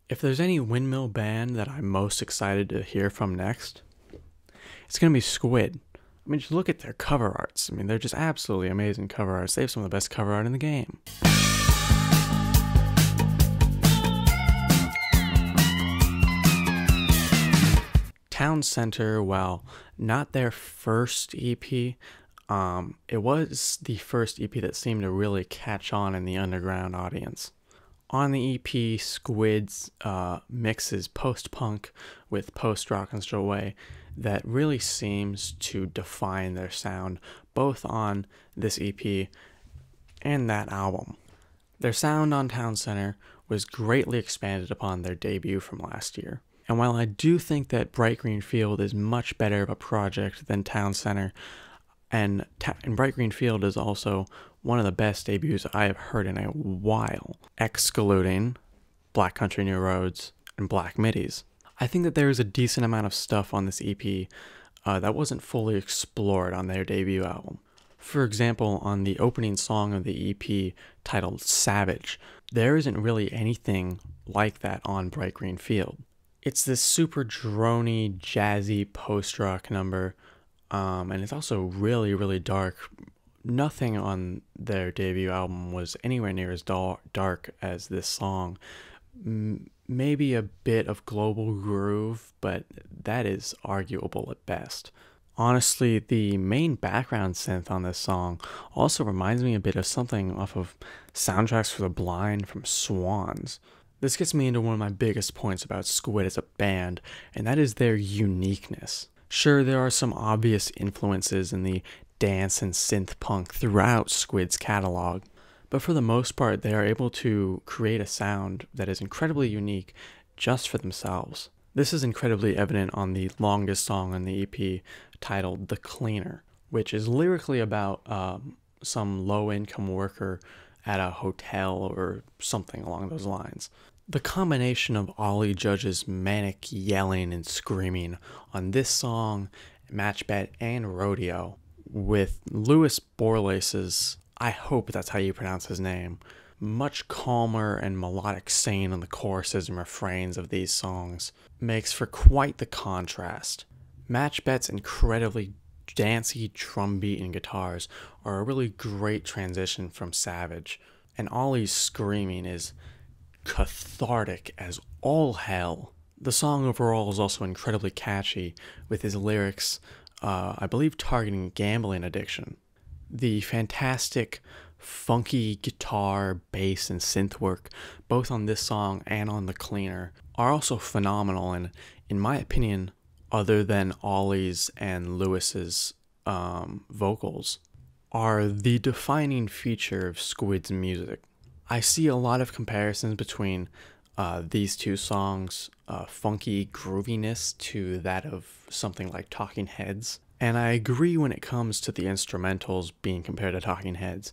If there's any windmill band that I'm most excited to hear from next, it's going to be Squid. I mean, just look at their cover arts. I mean, they're just absolutely amazing cover arts. They have some of the best cover art in the game. Town Center, while not their first EP, it was the first EP that seemed to really catch on in the underground audience. On the EP, Squid's mixes post-punk with post-rock in such a way that really seems to define their sound, both on this EP and that album. Their sound on Town Center was greatly expanded upon their debut from last year. And while I do think that Bright Green Field is much better of a project than Town Center, and Bright Green Field is also one of the best debuts I have heard in a while, excluding Black Country New Roads and Black Middies. I think that there is a decent amount of stuff on this EP that wasn't fully explored on their debut album. For example, on the opening song of the EP titled Savage, there isn't really anything like that on Bright Green Field. It's this super droney, jazzy post-rock number, and it's also really, really dark. Nothing on their debut album was anywhere near as dark as this song. Maybe a bit of global groove, but that is arguable at best. Honestly, the main background synth on this song also reminds me a bit of something off of Soundtracks for the Blind from Swans. This gets me into one of my biggest points about Squid as a band, and that is their uniqueness. Sure, there are some obvious influences in the dance and synth punk throughout Squid's catalog, but for the most part, they are able to create a sound that is incredibly unique just for themselves. This is incredibly evident on the longest song on the EP titled The Cleaner, which is lyrically about some low-income worker at a hotel or something along those lines. The combination of Ollie Judge's manic yelling and screaming on this song, Match Bet, and Rodeo, with Louis Borlace's, I hope that's how you pronounce his name, much calmer and melodic singing on the choruses and refrains of these songs, makes for quite the contrast. Match Bet's incredibly dancey drum beat and guitars are a really great transition from Savage, and Ollie's screaming is cathartic as all hell. The song overall is also incredibly catchy, with his lyrics, I believe, targeting gambling addiction. The fantastic, funky guitar, bass, and synth work, both on this song and on The Cleaner, are also phenomenal, and in my opinion, other than Ollie's and Lewis's vocals, are the defining feature of Squid's music. I see a lot of comparisons between these two songs' funky grooviness to that of something like Talking Heads, and I agree when it comes to the instrumentals being compared to Talking Heads,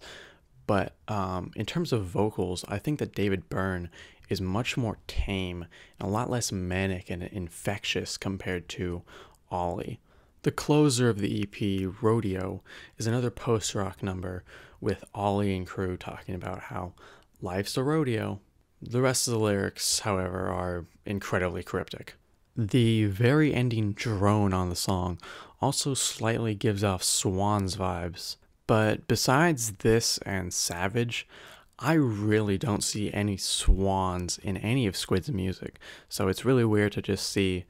but in terms of vocals, I think that David Byrne is much more tame and a lot less manic and infectious compared to Ollie. The closer of the EP, Rodeo, is another post-rock number with Ollie and crew talking about how life's a rodeo. The rest of the lyrics, however, are incredibly cryptic. The very ending drone on the song also slightly gives off Swans vibes, but besides this and Savage, I really don't see any swans in any of Squid's music, so it's really weird to just see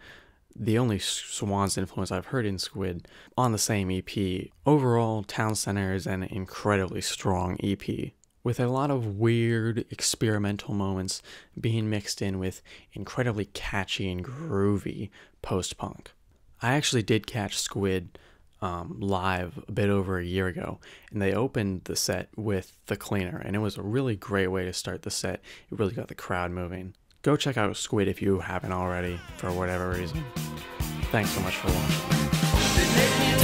the only Swans influence I've heard in Squid on the same EP. Overall, Town Center is an incredibly strong EP, with a lot of weird experimental moments being mixed in with incredibly catchy and groovy post-punk. I actually did catch Squid live a bit over a year ago, and they opened the set with The Cleaner, and it was a really great way to start the set. It really got the crowd moving. Go check out Squid if you haven't already, for whatever reason. Thanks so much for watching.